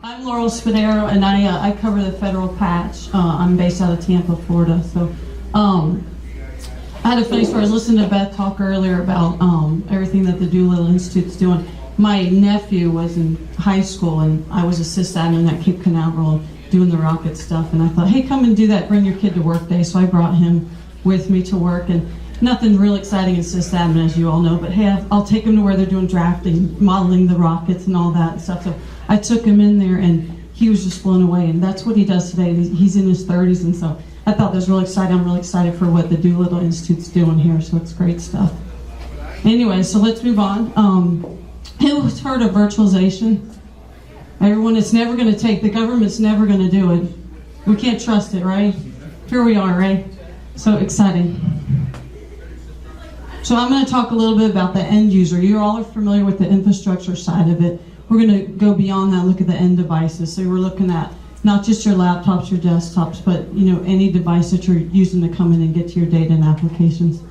I'm Laurel Spadaro, and I cover the federal patch. I'm based out of Tampa, Florida. So I had a funny story. I was listening to Beth talk earlier about everything that the Doolittle Institute's doing. My nephew was in high school, and I was a sysadmin at Cape Canaveral doing the rocket stuff. And I thought, hey, come and do that. Bring your kid to work day. So I brought him with me to work. And nothing real exciting in sysadmin, as you all know, but hey, I'll take him to where they're doing drafting, modeling the rockets and all that stuff. So I took him in there, and he was just blown away, and that's what he does today. He's in his 30s, and so I thought that was really exciting. I'm really excited for what the Doolittle Institute's doing here, so it's great stuff. Anyway, so let's move on. Who's heard of virtualization? Everyone, it's never going to take, the government's never going to do it. We can't trust it, right? Here we are, right? So exciting. So I'm going to talk a little bit about the end user. You all are familiar with the infrastructure side of it. We're going to go beyond that, look at the end devices. So we're looking at not just your laptops, your desktops, but any device that you're using to come in and get to your data and applications.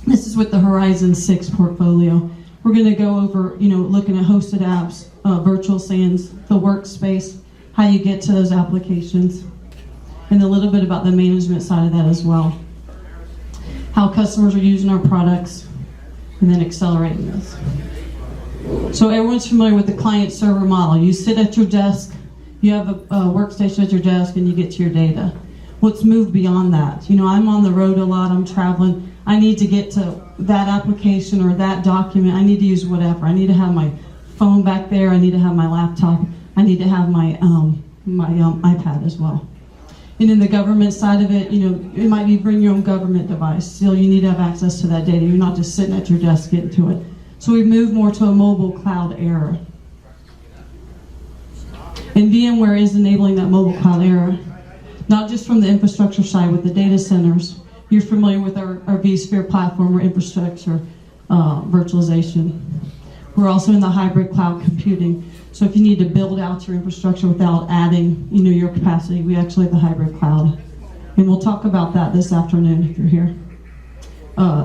This is with the Horizon 6 portfolio. We're going to go over, looking at hosted apps, virtual SANs, the workspace, how you get to those applications, and a little bit about the management side of that as well. How customers are using our products, and then accelerating this. So everyone's familiar with the client-server model. You sit at your desk, you have a workstation at your desk, and you get to your data. Let's move beyond that. I'm on the road a lot, I'm traveling. I need to get to that application or that document. I need to use whatever. I need to have my phone back there. I need to have my laptop. I need to have my iPad as well. And in the government side of it, it might be bring your own government device. Still, you need to have access to that data. You're not just sitting at your desk getting to it. So we've moved more to a mobile cloud era. And VMware is enabling that mobile cloud era, not just from the infrastructure side with the data centers. You're familiar with our vSphere platform or infrastructure virtualization. We're also in the hybrid cloud computing. So if you need to build out your infrastructure without adding your capacity, we actually have the hybrid cloud. And we'll talk about that this afternoon if you're here.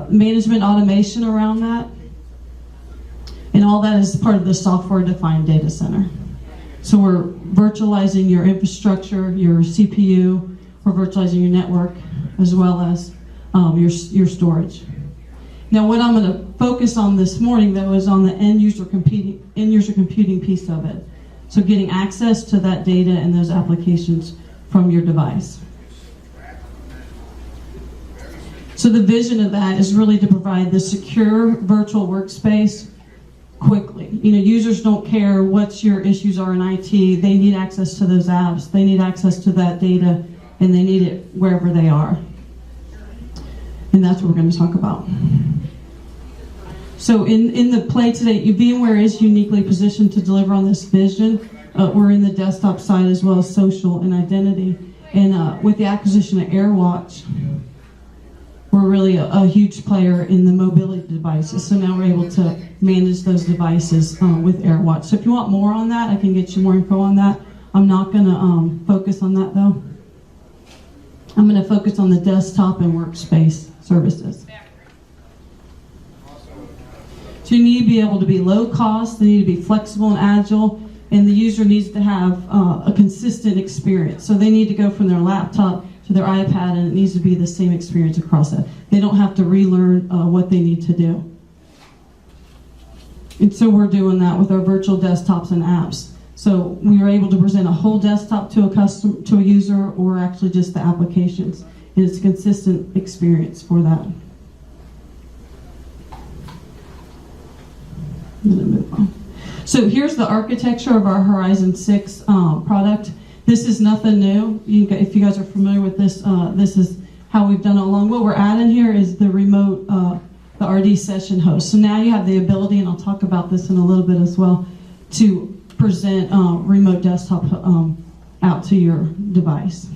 Management automation around that. And all that is part of the software-defined data center. So we're virtualizing your infrastructure, your CPU, we're virtualizing your network, as well as your storage. Now what I'm going to focus on this morning, though, is on the end user computing piece of it. So getting access to that data and those applications from your device. So the vision of that is really to provide the secure virtual workspace quickly. Users don't care what your issues are in IT. They need access to those apps. They need access to that data, and they need it wherever they are. And that's what we're going to talk about. So in the play today, VMware is uniquely positioned to deliver on this vision. We're in the desktop side as well as social and identity. And with the acquisition of AirWatch, we're really a huge player in the mobility devices. So now we're able to manage those devices with AirWatch. So if you want more on that, I can get you more info on that. I'm not going to focus on that, though. I'm going to focus on the desktop and workspace services. So you need to be able to be low cost, they need to be flexible and agile, and the user needs to have a consistent experience. So they need to go from their laptop to their iPad, and it needs to be the same experience across that. They don't have to relearn what they need to do. And so we're doing that with our virtual desktops and apps. So we are able to present a whole desktop to a user, or actually just the applications. And it's a consistent experience for that. I'm going to move on. So here's the architecture of our Horizon 6 product. This is nothing new. If you guys are familiar with this, this is how we've done it along. What we're adding here is the remote, the RD session host. So now you have the ability, and I'll talk about this in a little bit as well, to present remote desktop out to your device.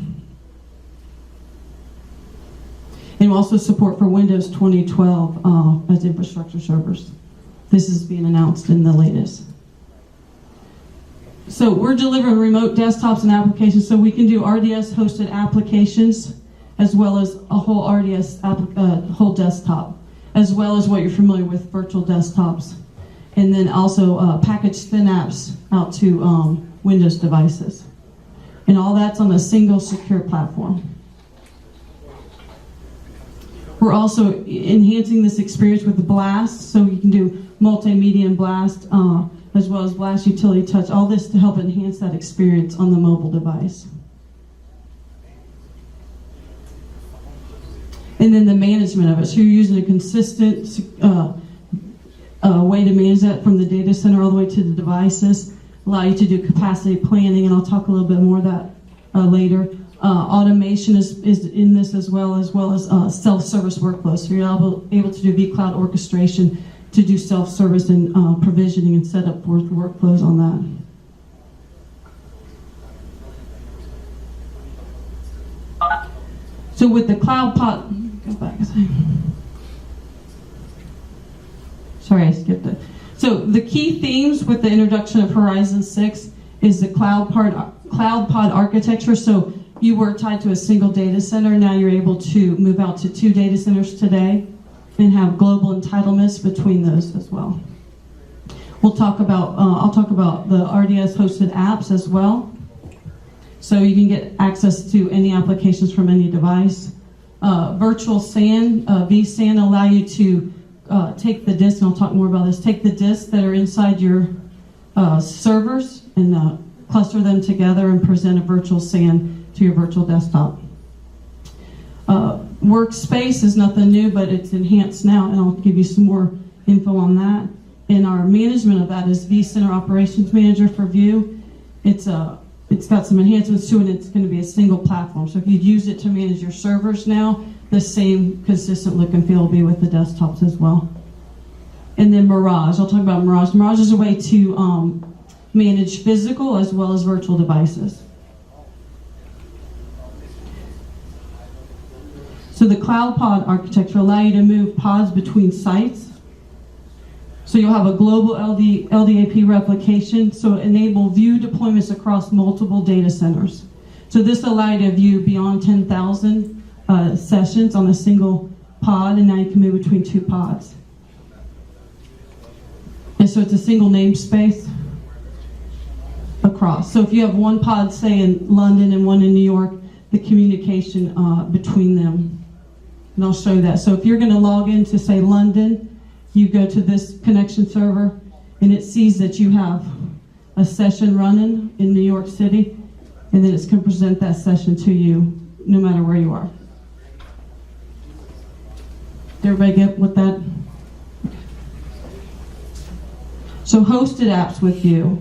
And we'll also support for Windows 2012 as infrastructure servers. This is being announced in the latest. So we're delivering remote desktops and applications, so we can do RDS hosted applications as well as a whole RDS whole desktop, as well as what you're familiar with, virtual desktops, and then also package thin apps out to Windows devices. And all that's on a single secure platform. We're also enhancing this experience with the Blast, so you can do multimedia and Blast, as well as Blast Utility Touch, all this to help enhance that experience on the mobile device. And then the management of it. So you're using a consistent way to manage that from the data center all the way to the devices, allow you to do capacity planning, and I'll talk a little bit more of that later. Automation is in this as well as self-service workflows. So you're able to do vCloud orchestration to do self-service and provisioning and set up workflows on that. So with the cloud pod, go back a second. Sorry, I skipped it. So the key themes with the introduction of Horizon 6 is the cloud pod architecture. So you were tied to a single data center. Now you're able to move out to 2 data centers today and have global entitlements between those as well. I'll talk about the RDS hosted apps as well. So you can get access to any applications from any device. Virtual SAN, vSAN allow you to take the disk, and I'll talk more about this, take the disks that are inside your servers and cluster them together and present a virtual SAN to your virtual desktop. Workspace is nothing new, but it's enhanced now, and I'll give you some more info on that. And our management of that is vCenter Operations Manager for View. It's got some enhancements to it, and it's going to be a single platform. So if you'd use it to manage your servers now, the same consistent look and feel will be with the desktops as well. And then Mirage, I'll talk about Mirage. Mirage is a way to manage physical as well as virtual devices. So the cloud pod architecture allows you to move pods between sites. So you'll have a global LDAP replication, so enable view deployments across multiple data centers. So this allows you to view beyond 10,000 sessions on a single pod, and now you can move between 2 pods. And so it's a single namespace across. So if you have one pod, say in London and one in New York, the communication between them. And I'll show you that. So if you're going to log into, say, London, you go to this connection server, and it sees that you have a session running in New York City, and then it's going to present that session to you no matter where you are. Did everybody get what that? So hosted apps with you.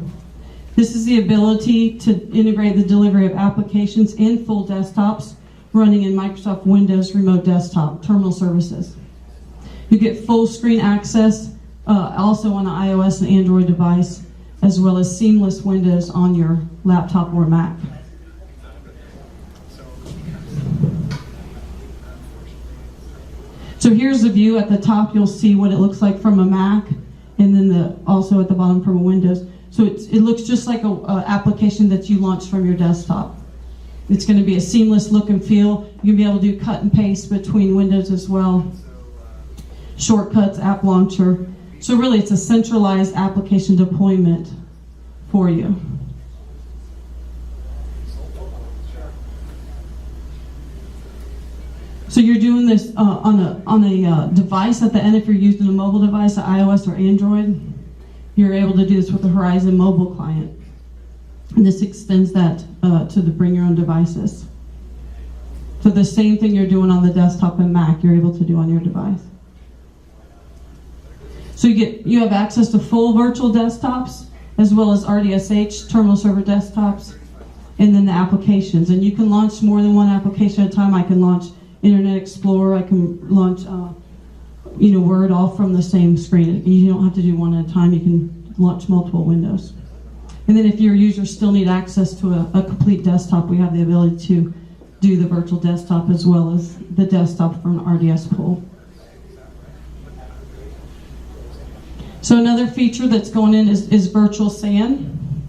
This is the ability to integrate the delivery of applications in full desktops running in Microsoft Windows Remote Desktop terminal services. You get full screen access also on an iOS and Android device, as well as seamless Windows on your laptop or Mac. So here's the view. At the top, you'll see what it looks like from a Mac, and then also at the bottom from a Windows. So it looks just like an application that you launch from your desktop. It's going to be a seamless look and feel. You'll be able to do cut and paste between windows as well. Shortcuts, app launcher. So really, it's a centralized application deployment for you. So you're doing this on a device at the end. If you're using a mobile device, iOS or Android, you're able to do this with the Horizon mobile client. And this extends that to the bring your own devices. So the same thing you're doing on the desktop and Mac, you're able to do on your device. So you have access to full virtual desktops, as well as RDSH, terminal server desktops, and then the applications. And you can launch more than one application at a time. I can launch Internet Explorer, I can launch Word all from the same screen. You don't have to do one at a time, you can launch multiple windows. And then if your users still need access to a complete desktop, we have the ability to do the virtual desktop as well as the desktop from an RDS pool. So another feature that's going in is virtual SAN.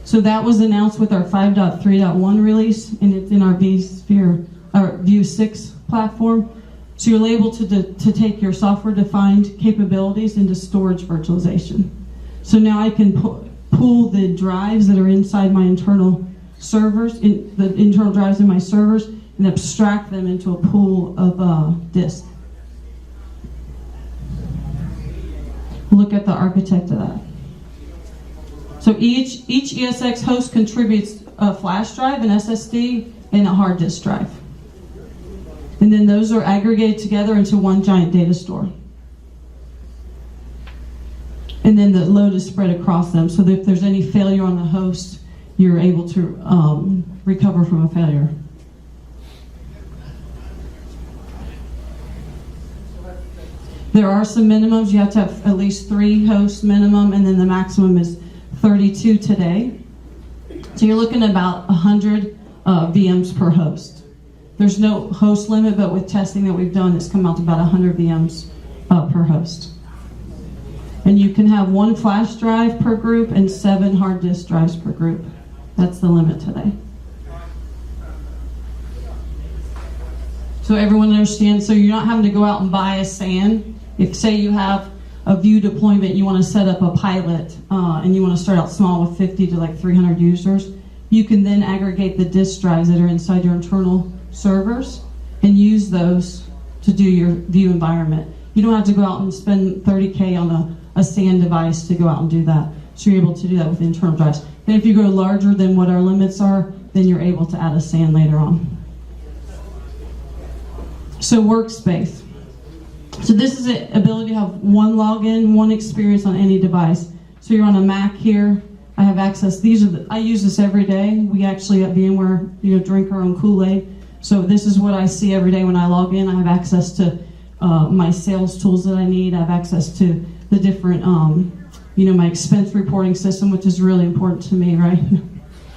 So that was announced with our 5.3.1 release, and it's in our View 6 platform. So you're able to take your software-defined capabilities into storage virtualization. So now I can pull pull the drives that are inside my internal servers, the internal drives in my servers, and abstract them into a pool of disks. Look at the architect of that. So each ESX host contributes a flash drive, an SSD, and a hard disk drive. And then those are aggregated together into one giant data store. And then the load is spread across them, so that if there's any failure on the host, you're able to recover from a failure. There are some minimums. You have to have at least 3 hosts minimum, and then the maximum is 32 today. So you're looking at about 100 VMs per host. There's no host limit, but with testing that we've done, it's come out to about 100 VMs per host. And you can have 1 flash drive per group and 7 hard disk drives per group. That's the limit today. So everyone understands, so you're not having to go out and buy a SAN. If, say, you have a View deployment, you want to set up a pilot, and you want to start out small with 50 to like 300 users, you can then aggregate the disk drives that are inside your internal servers and use those to do your View environment. You don't have to go out and spend $30K on a SAN device to go out and do that. So you're able to do that with internal drives. And if you go larger than what our limits are, then you're able to add a SAN later on. So workspace. So this is the ability to have one login, one experience on any device. So you're on a Mac here. I have access. I use this every day. We actually at VMware, drink our own Kool-Aid. So this is what I see every day when I log in. I have access to my sales tools that I need. I have access to the different, my expense reporting system, which is really important to me, right?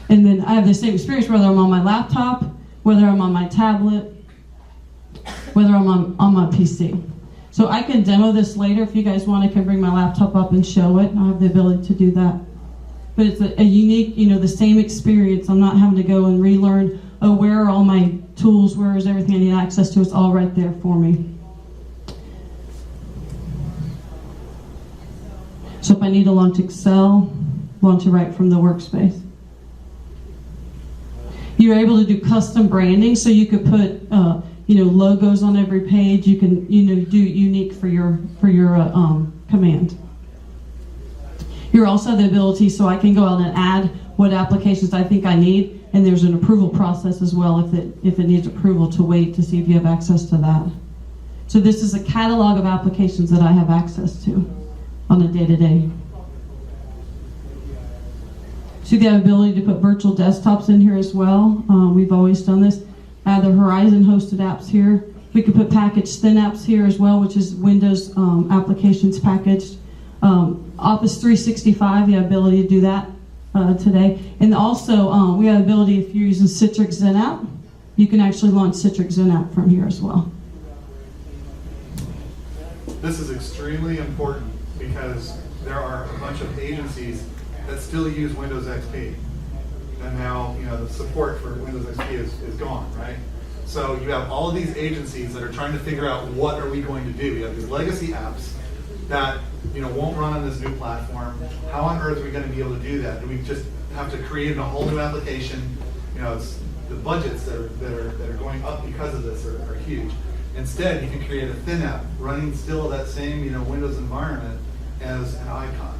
And then I have the same experience whether I'm on my laptop, whether I'm on my tablet, whether I'm on my PC. So I can demo this later. If you guys want, I can bring my laptop up and show it. I have the ability to do that. But it's a unique, the same experience. I'm not having to go and relearn, where are all my tools, where is everything I need access to? It's all right there for me. So if I need to launch Excel, launch it right from the workspace. You're able to do custom branding, so you could put logos on every page. You can do unique for your command. You also have the ability, so I can go out and add what applications I think I need, and there's an approval process as well if it needs approval to wait to see if you have access to that. So this is a catalog of applications that I have access to on a day-to-day. So you have the ability to put virtual desktops in here as well. We've always done this. I have the Horizon hosted apps here. We could put packaged thin apps here as well, which is Windows applications packaged. Office 365, the ability to do that today. And also, we have the ability, if you're using Citrix XenApp, you can actually launch Citrix XenApp from here as well. This is extremely important because there are a bunch of agencies that still use Windows XP. And now, the support for Windows XP is gone, right? So you have all of these agencies that are trying to figure out what are we going to do. You have these legacy apps that won't run on this new platform. How on earth are we going to be able to do that? Do we just have to create a whole new application? It's the budgets that are going up because of this are huge. Instead, you can create a thin app running still that same Windows environment as an icon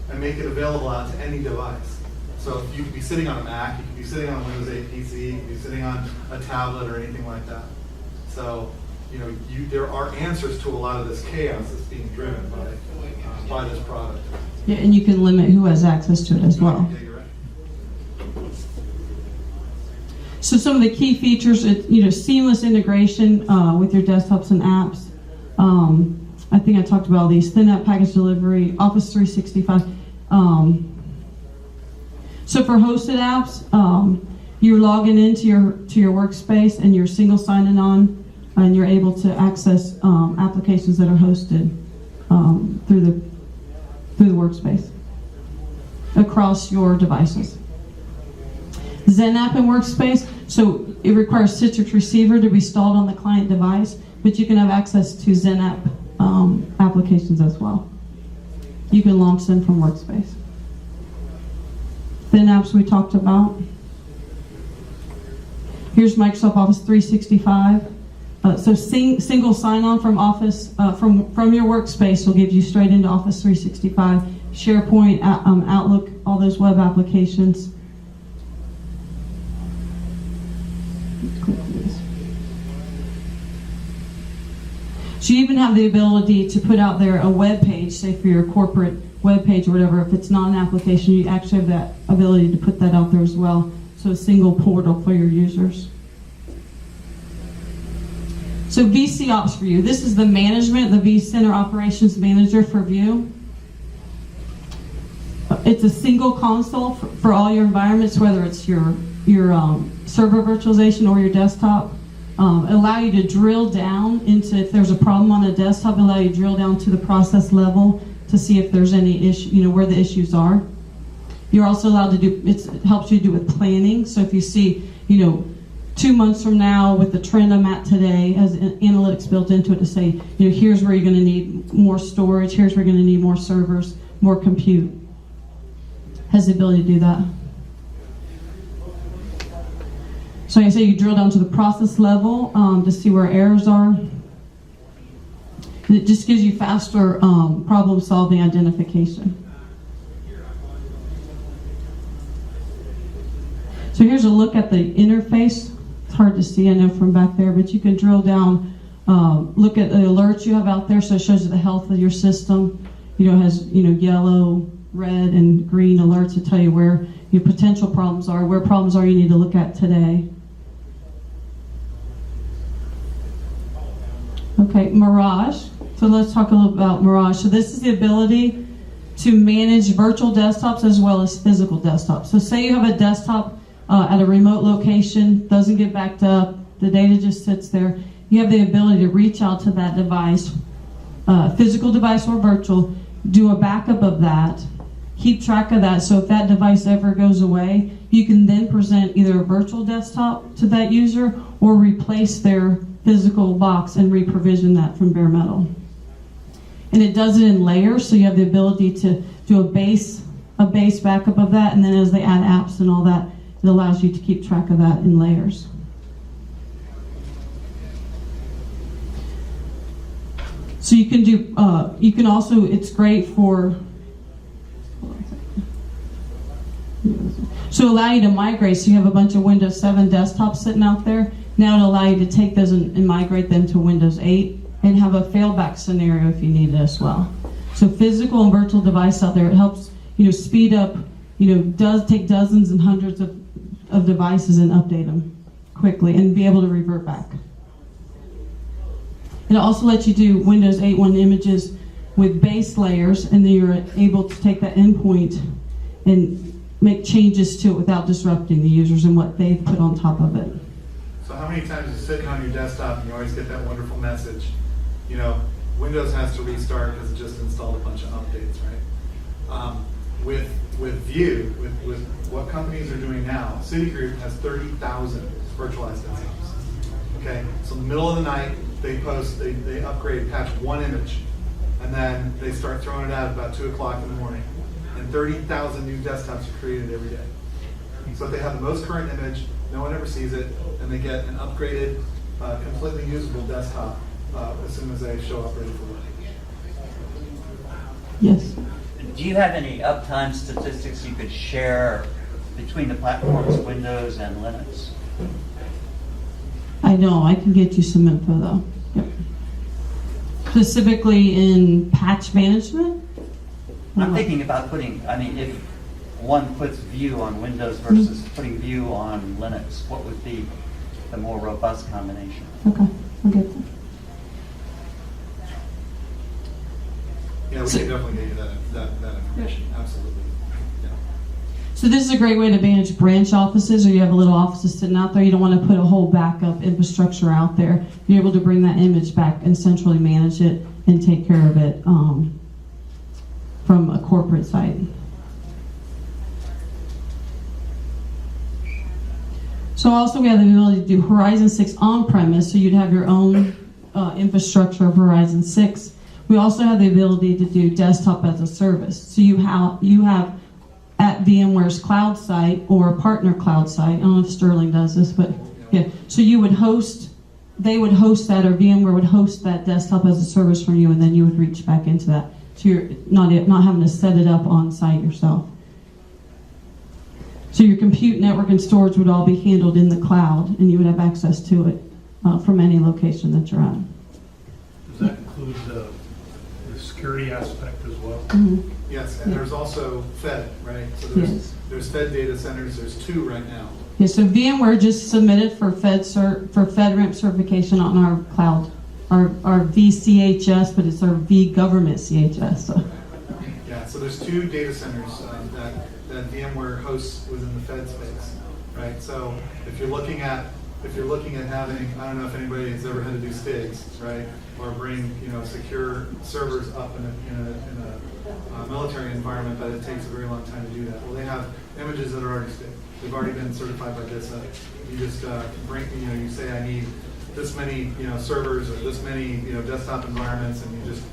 and make it available out to any device. So you could be sitting on a Mac, you could be sitting on a Windows 8 PC, you could be sitting on a tablet or anything like that. So there are answers to a lot of this chaos that's being driven by this product. Yeah, and you can limit who has access to it as well. Yeah, you're right. So some of the key features, seamless integration with your desktops and apps. I think I talked about all these. Thin app package delivery, Office 365. So for hosted apps, you're logging into your workspace and you're single signing on, and you're able to access applications that are hosted through the workspace across your devices. XenApp and Workspace, so it requires Citrix Receiver to be installed on the client device, but you can have access to XenApp applications as well. You can launch them from Workspace. Then apps we talked about. Here's Microsoft Office 365. So single sign-on from Office from your workspace will give you straight into Office 365, SharePoint, Outlook, all those web applications. So you even have the ability to put out there a web page, say for your corporate web page or whatever. If it's not an application, you actually have that ability to put that out there as well. So a single portal for your users. So VC Ops for you. This is the management, the vCenter Operations Manager for View. It's a single console for all your environments, whether it's your server virtualization or your desktop. Allow you to drill down into, if there's a problem on a desktop, allow you to drill down to the process level to see if there's any issue, where the issues are. You're also allowed to do, it helps you do with planning. So if you see, 2 months from now with the trend I'm at today, has analytics built into it to say, here's where you're going to need more storage, here's where you're going to need more servers, more compute. Has the ability to do that. So like I say, you drill down to the process level to see where errors are. And it just gives you faster problem-solving identification. So here's a look at the interface. It's hard to see, I know, from back there, but you can drill down, look at the alerts you have out there, so it shows you the health of your system. It has, yellow, red, and green alerts to tell you where your potential problems are, where problems are you need to look at today. Okay, Mirage. So let's talk a little about Mirage. So this is the ability to manage virtual desktops as well as physical desktops. So say you have a desktop at a remote location, doesn't get backed up, the data just sits there. You have the ability to reach out to that device, physical device or virtual, do a backup of that, keep track of that, so if that device ever goes away, you can then present either a virtual desktop to that user or replace their physical box and re-provision that from bare metal. And it does it in layers, so you have the ability to do a base backup of that, and then as they add apps and all that, it allows you to keep track of that in layers. So you can do, you can also, it's great for, so allow you to migrate. So you have a bunch of Windows 7 desktops sitting out there. Now it'll allow you to take those and migrate them to Windows 8 and have a failback scenario if you need it as well. So physical and virtual device out there, it helps, speed up, does take dozens and hundreds of devices and update them quickly and be able to revert back. It also lets you do Windows 8.1 images with base layers, and then you're able to take that endpoint and make changes to it without disrupting the users and what they've put on top of it. So how many times you're sitting on your desktop and you always get that wonderful message, Windows has to restart because it just installed a bunch of updates, right? With View, with what companies are doing now, Citigroup has 30,000 virtualized desktops. Okay, so in the middle of the night, they upgrade, patch one image, and then they start throwing it out at about 2 o'clock in the morning. And 30,000 new desktops are created every day. So if they have the most current image, no one ever sees it, and they get an upgraded, completely usable desktop as soon as they show up ready for work. Yes. Do you have any uptime statistics you could share between the platforms, Windows and Linux? I know, I can get you some info though. Yep. Specifically in patch management? I'm thinking about if one puts View on Windows versus putting View on Linux, what would be the more robust combination? Okay, I'll get that. Yeah, we can definitely get you that information, absolutely. Yeah. So this is a great way to manage branch offices, or you have a little office sitting out there. You don't want to put a whole backup infrastructure out there. You're able to bring that image back and centrally manage it and take care of it from a corporate site. So also we have the ability to do Horizon 6 on-premise, so you'd have your own infrastructure of Horizon 6. We also have the ability to do desktop as a service. So you have at VMware's cloud site or a partner cloud site. I don't know if Sterling does this, but yeah. So you would host, they would host that, or VMware would host that desktop as a service from you, and then you would reach back into that. So you're not having to set it up on site yourself. So your compute, network, and storage would all be handled in the cloud, and you would have access to it from any location that you're at. Does that include the security aspect as well? Mm-hmm. Yes, and Yeah. there's also Fed, right? So Yes. there's Fed data centers, there's 2 right now. Yeah, so VMware just submitted for FedRAMP certification on our cloud, our VCHS, but it's our vGovernment CHS. So. Yeah, so there's 2 data centers that VMware hosts within the Fed space, right? So if you're looking at having, I don't know if anybody has ever had to do STIGs, right? Or bring, secure servers up in a military environment, but it takes a very long time to do that. Well, they have images that are already STIG. They've already been certified by DISA. You just bring, you say I need this many, servers or this many, desktop environments, and you just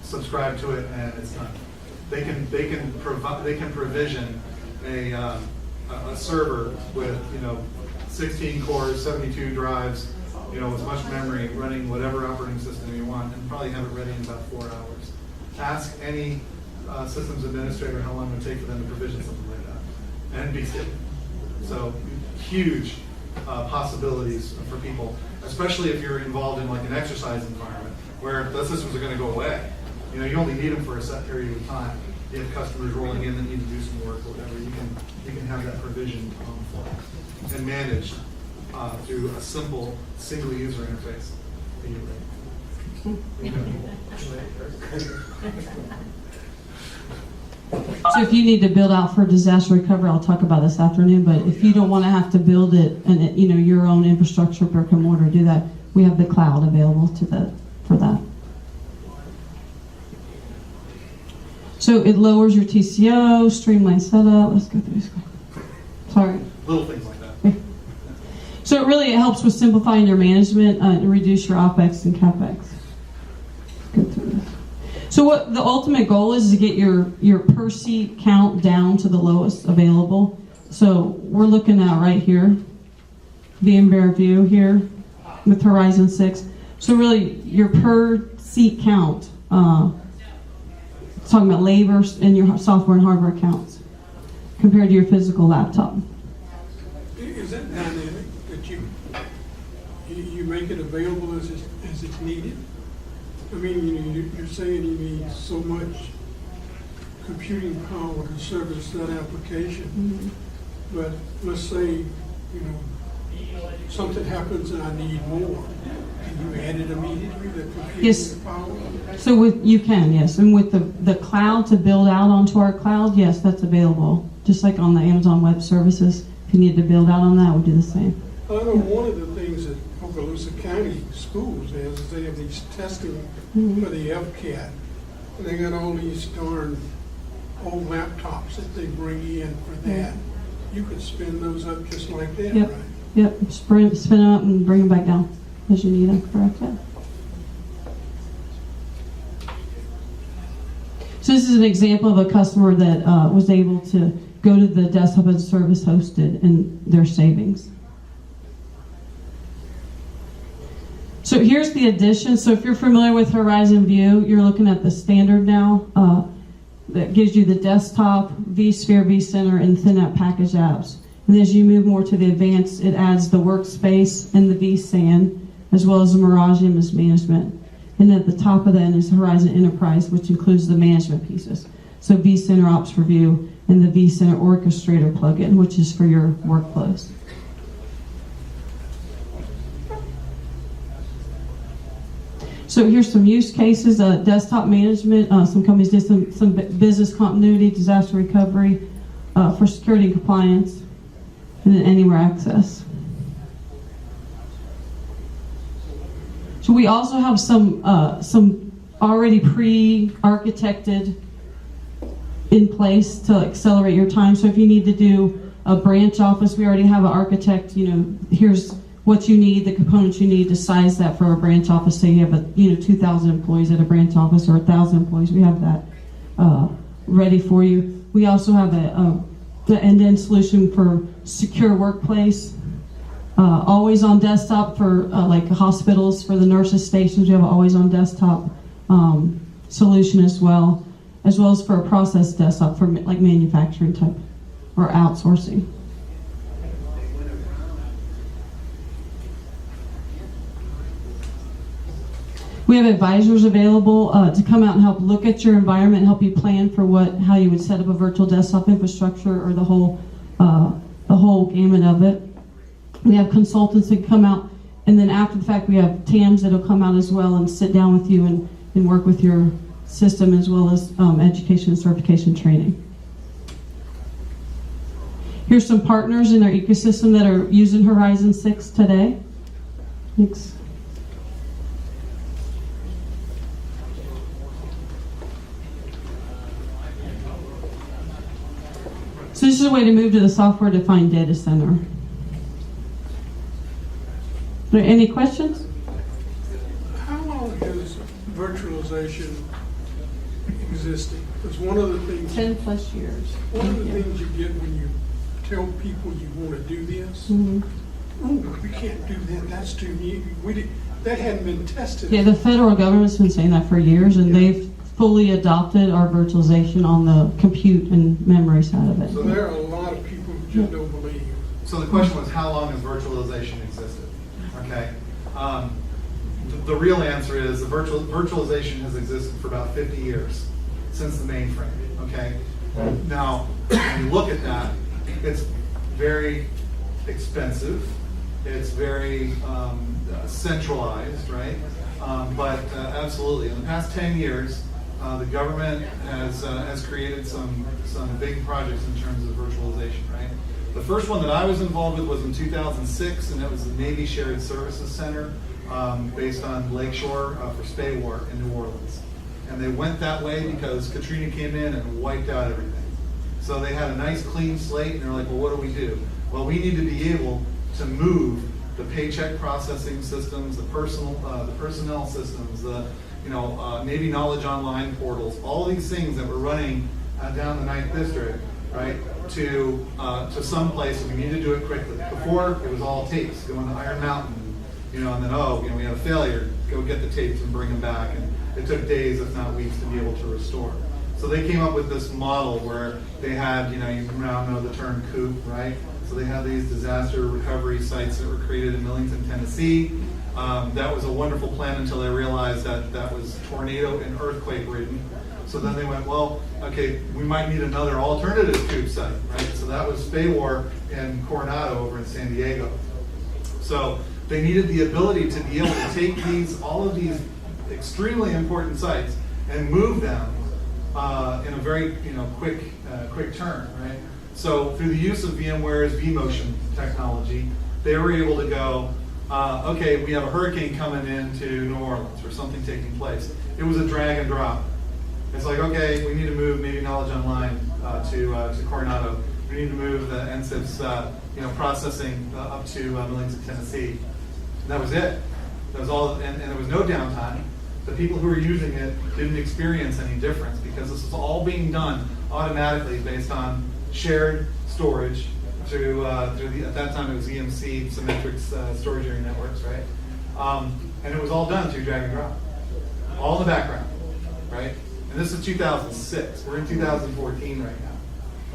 subscribe to it, and it's done. They can provision a server with 16 cores, 72 drives, with much memory, running whatever operating system you want, and probably have it ready in about 4 hours. Ask any systems administrator how long it would take for them to provision something like that, and be safe. So huge possibilities for people, especially if you're involved in like an exercise environment where those systems are going to go away. You only need them for a set period of time. You have customers rolling in that need to do some work or whatever. You can have that provisioned and managed through a simple single user interface. So if you need to build out for disaster recovery, I'll talk about this afternoon, but if you don't want to have to build it and your own infrastructure, brick and mortar, do that, we have the cloud available for that. So it lowers your TCO, streamline setup. Let's go through this quick. Sorry. Little things like that. So it helps with simplifying your management and reduce your OpEx and CapEx. Let's go through this. So what the ultimate goal is to get your per seat count down to the lowest available. So we're looking at right here, VMware View here with Horizon 6. So really your per seat count, talking about labor and your software and hardware accounts compared to your physical laptop. Is that dynamic that you make it available as it's needed? I mean, you're saying you need so much computing power to service that application, but let's say something happens and I need more. Can you add it immediately? The computing power. So you can, yes, and with the cloud to build out onto our cloud, yes, that's available. Just like on the Amazon Web Services, if you need to build out on that, we'll do the same. I know one of the things that Okaloosa County schools has is they have these testing for the FCAT. And they got all these darn old laptops that they bring in for that. You could spin those up just like that, Yep. right? Yep, spin them up and bring them back down as you need them, correct? Yeah. So this is an example of a customer that was able to go to the desktop as a service hosted and their savings. So here's the addition. So if you're familiar with Horizon View, you're looking at the standard now. That gives you the desktop, vSphere, vCenter, and ThinApp package apps. And as you move more to the advanced, it adds the workspace and the vSAN, as well as the Mirage Image Management. And at the top of that is Horizon Enterprise, which includes the management pieces. So vCenter Ops for View and the vCenter Orchestrator plugin, which is for your workflows. So here's some use cases, desktop management. Some companies did some business continuity, disaster recovery, for security and compliance, and then anywhere access. So we also have some already pre-architected in place to accelerate your time. So if you need to do a branch office, we already have an architect, here's what you need, the components you need to size that for a branch office. Say you have 2,000 employees at a branch office or 1,000 employees. We have that ready for you. We also have the end-to-end solution for secure workplace. Always on desktop for like hospitals, for the nurses stations, we have an always on desktop solution as well as for a process desktop for like manufacturing type or outsourcing. We have advisors available to come out and help look at your environment, help you plan for how you would set up a virtual desktop infrastructure or the whole gamut of it. We have consultants that come out, and then after the fact, we have TAMs that'll come out as well and sit down with you and work with your system as well as education and certification training. Here's some partners in our ecosystem that are using Horizon 6 today. Thanks. So this is a way to move to the software-defined data center. Are there any questions? How long has virtualization existed? Because one of the things, 10 plus years. one of the things you get when you tell people you want to do this, Mhm. oh, we can't do that, that's too new. That hadn't been tested. Yeah, the federal government's been saying that for years, and Yeah. they've fully adopted our virtualization on the compute and memory side of it. So there are a lot of people who just don't believe. So the question was, how long has virtualization existed? Okay. The real answer is the virtualization has existed for about 50 years, since the mainframe. Okay. Now, when you look at that, it's very expensive. It's very centralized, right? But absolutely, in the past 10 years, the government has created some big projects in terms of virtualization, right? The first one that I was involved with was in 2006, and that was the Navy Shared Services Center based on Lakeshore for Spadaro in New Orleans. And they went that way because Katrina came in and wiped out everything. So they had a nice clean slate, and they're like, well, what do we do? Well, we need to be able to move the paycheck processing systems, the personnel systems, Navy Knowledge Online portals, all these things that were running down the 9th District, right, to some place, and we need to do it quickly. Before, it was all tapes, going to Iron Mountain, and then, we had a failure, go get the tapes and bring them back, and it took days, if not weeks, to be able to restore. So they came up with this model where they had, you now know the term COOP, right? So they had these disaster recovery sites that were created in Millington, Tennessee. That was a wonderful plan until they realized that was tornado and earthquake ridden. So then they went, well, okay, we might need another alternative COOP site, right? So that was Spadaro in Coronado over in San Diego. So they needed the ability to be able to take all of these extremely important sites and move them in a very quick turn, right? So through the use of VMware's vMotion technology, they were able to go, okay, we have a hurricane coming into New Orleans or something taking place. It was a drag and drop. It's like, okay, we need to move maybe Knowledge Online to Coronado. We need to move the NSIP's processing up to Millington, Tennessee. And that was it. That was all, and there was no downtime. The people who were using it didn't experience any difference because this was all being done automatically based on shared storage through at that time it was EMC, Symmetrics storage area networks, right? And it was all done through drag and drop, all in the background, right? And this is 2006. We're in 2014 right now.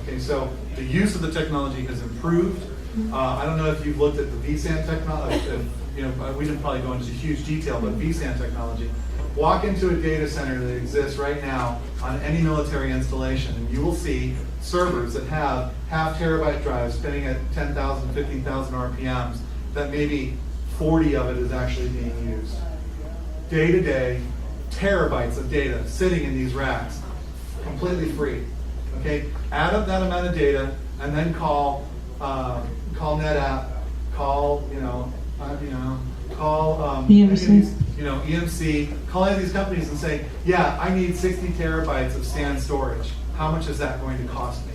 Okay, so the use of the technology has improved. I don't know if you've looked at the vSAN technology. We didn't probably go into huge detail, but vSAN technology. Walk into a data center that exists right now on any military installation, and you will see servers that have half-terabyte drives spinning at 10,000, 15,000 RPMs, that maybe 40 of it is actually being used. Day to day, terabytes of data sitting in these racks, completely free. Okay, add up that amount of data, and then call NetApp, call EMC. EMC, call any of these companies and say, yeah, I need 60 terabytes of SAN storage. How much is that going to cost me?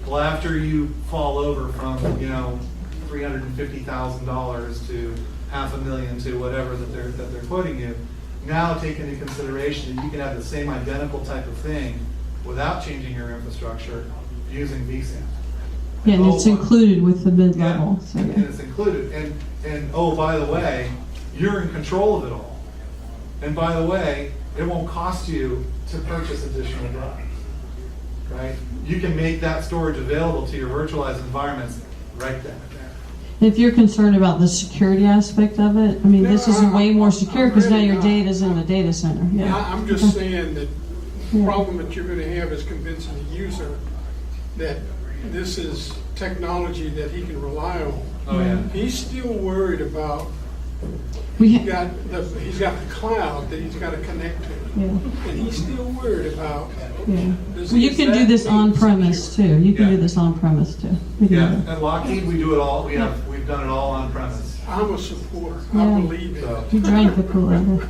Well, after you fall over from, $350,000 to $500,000 to whatever that they're quoting you, now take into consideration that you can have the same identical type of thing without changing your infrastructure using vSAN. Yeah, and it's Oh, included with the mid Yeah, level. So, and yeah. it's included. And oh, by the way, you're in control of it all. And by the way, it won't cost you to purchase additional drives, right? You can make that storage available to your virtualized environments right then and there. If you're concerned about the security aspect of it, I mean, this is way more secure because now your data's in the data center. Yeah. I'm just saying that the Yeah. problem that you're gonna have is convincing the user that this is technology that he can rely on. Oh, yeah. He's still worried about, We he's ha- got the cloud that he's gotta connect to. yeah. And he's still worried about, Yeah. does Well, you is can do that this being on premise secure? too. You can Yeah. do this on premise too. We can Yeah, do that. at Lockheed, we do it all. We've done it all on premise. I'm a supporter, Yeah. I believe in So, it. You drank the Kool-Aid.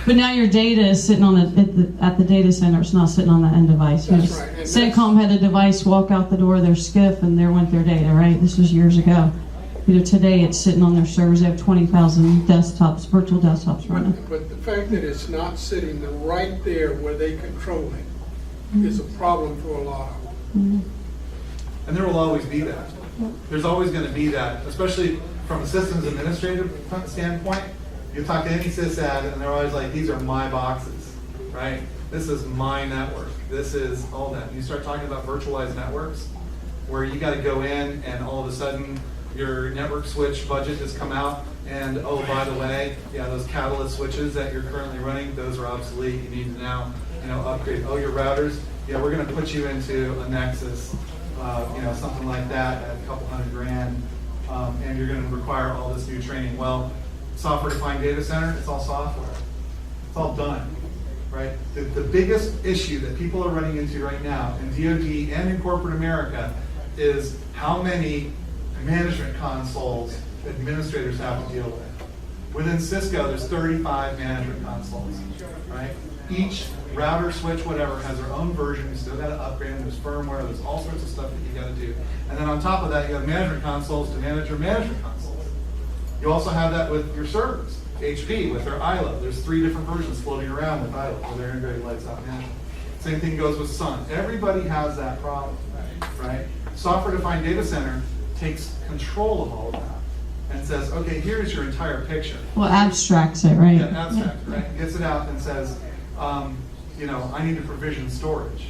But now your data is sitting on at the data center. It's not sitting on the end device. You That's know, right, and CENTCOM had a device walk out the door of their SCIF, and there went their data. Right? This was years ago. You know, today it's sitting on their servers. They have 20,000 desktops, virtual desktops running. But the fact that it's not sitting right there where they control it is a problem for a lot of them. and there will always be that. There's always going to be that, especially from a systems administrative standpoint. You talk to any sysad, and they're always like, "These are my boxes, right? This is my network. This is all that." And you start talking about virtualized networks, where you got to go in, and all of a sudden your network switch budget has come out, and oh, by the way, yeah, those Catalyst switches that you're currently running, those are obsolete. You need to now, upgrade. Oh, your routers, yeah, we're going to put you into a Nexus, something like that at a couple $100,000, and you're going to require all this new training. Well, software-defined data center, it's all software. It's all done, right? The biggest issue that people are running into right now in DoD and in corporate America is how many management consoles administrators have to deal with. Within Cisco, there's 35 management consoles, right? Each router, switch, whatever, has their own version. You still got to upgrade them. There's firmware. There's all sorts of stuff that you got to do. And then on top of that, you have management consoles to manage your management consoles. You also have that with your servers. HP with their ILO. There's 3 different versions floating around with ILO, with their integrated lights out management. Same thing goes with Sun. Everybody has that problem, right? Software-defined data center takes control of all of that and says, okay, here's your entire picture. Well, abstracts it, right? Yeah, abstract, right? Gets it out and says, I need to provision storage,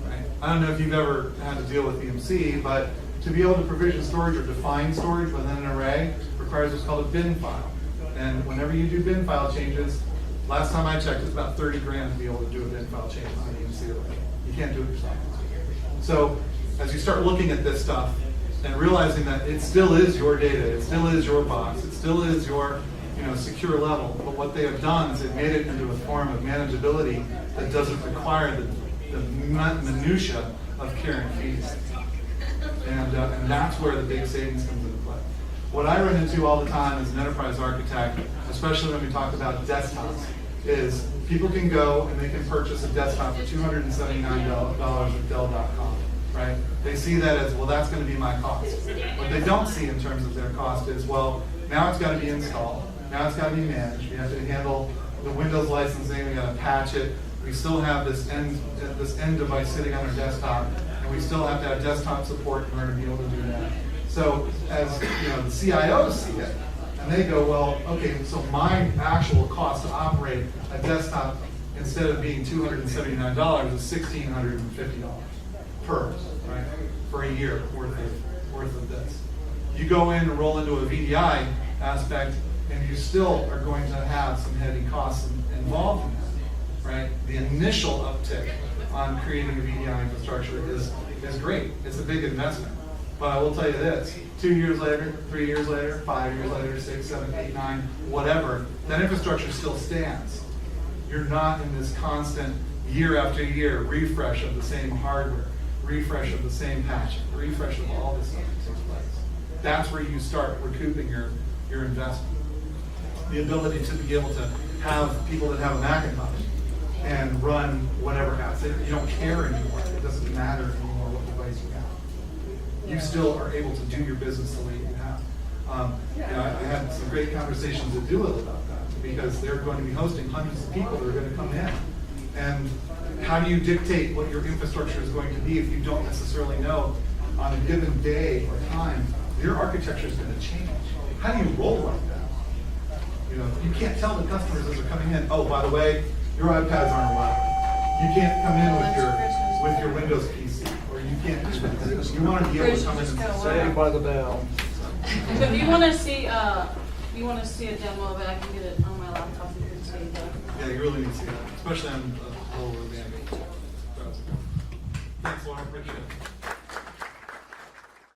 right? I don't know if you've ever had to deal with EMC, but to be able to provision storage or define storage within an array requires what's called a bin file. And whenever you do bin file changes, last time I checked, it's about $30,000 to be able to do a bin file change on an EMC array. You can't do it yourself. So as you start looking at this stuff and realizing that it still is your data, it still is your box, it still is your secure level, but what they have done is they've made it into a form of manageability that doesn't require the minutia of carrying fees. And that's where the big savings comes into play. What I run into all the time as an enterprise architect, especially when we talk about desktops, is people can go and they can purchase a desktop for $279 at Dell.com, right? They see that as, well, that's going to be my cost. What they don't see in terms of their cost is, well, now it's got to be installed. Now it's got to be managed. We have to handle the Windows licensing. We got to patch it. We still have this end device sitting on our desktop, and we still have to have desktop support in order to be able to do that. So as the CIOs see it, and they go, well, okay, so my actual cost to operate a desktop instead of being $279 is $1,650 per, right, for a year worth of this. You go in and roll into a VDI aspect, and you still are going to have some heavy costs involved in that, right? The initial uptick on creating a VDI infrastructure is great. It's a big investment. But I will tell you this, 2 years later, 3 years later, 5 years later, 6, 7, 8, 9, whatever, that infrastructure still stands. You're not in this constant year after year refresh of the same hardware, refresh of the same patching, refresh of all this stuff that takes place. That's where you start recouping your investment. The ability to be able to have people that have a Macintosh and run whatever apps. You don't care anymore. It doesn't matter anymore what device you have. You still are able to do your business the way you have. I had some great conversations at Doolittle about that because they're going to be hosting hundreds of people that are going to come in. And how do you dictate what your infrastructure is going to be if you don't necessarily know on a given day or time, your architecture is going to change. How do you roll like that? You know, you can't tell the customers as they're coming in, oh, by the way, your iPads aren't allowed. You can't come in with your Windows PC, or you can't do that. You want to be able to come in and Saved by the bell. So if you want to see, a demo of it, I can get it on my laptop. You can see that. Yeah, you really need to see that, especially on lower band. Thanks, Laura, appreciate it.